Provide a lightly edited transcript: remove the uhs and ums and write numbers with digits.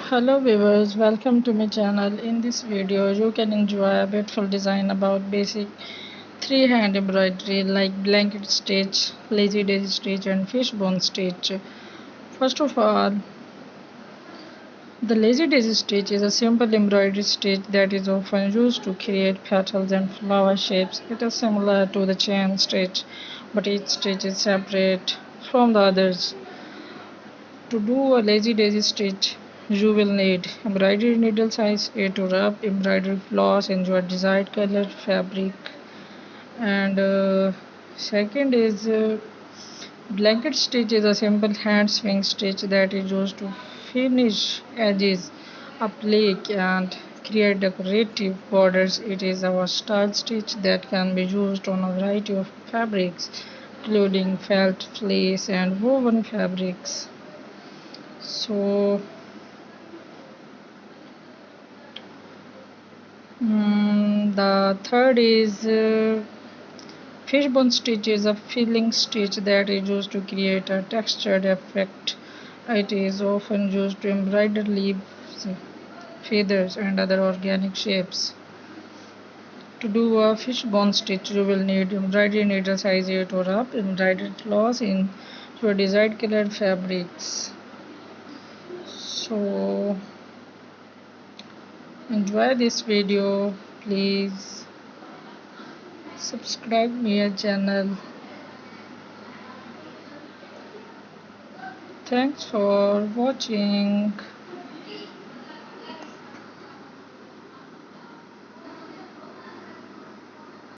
Hello viewers, welcome to my channel. In this video you can enjoy a beautiful design about basic three hand embroidery like blanket stitch, lazy daisy stitch and fishbone stitch. First of all, the lazy daisy stitch is a simple embroidery stitch that is often used to create petals and flower shapes. It is similar to the chain stitch, but each stitch is separate from the others. To do a lazy daisy stitch, you will need embroidery needle size 8 to rub, embroidery floss in your desired color fabric, and second is blanket stitch is a simple hand swing stitch that is used to finish edges, applique and create decorative borders. It is a versatile stitch that can be used on a variety of fabrics, including felt, fleece, and woven fabrics. So the third is fishbone stitch is a filling stitch that is used to create a textured effect. It is often used to embroider leaves, feathers, and other organic shapes. To do a fishbone stitch, you will need embroidery needle size 8 or up, embroidered cloth in your desired colored fabrics. So enjoy this video, please subscribe my channel. Thanks for watching.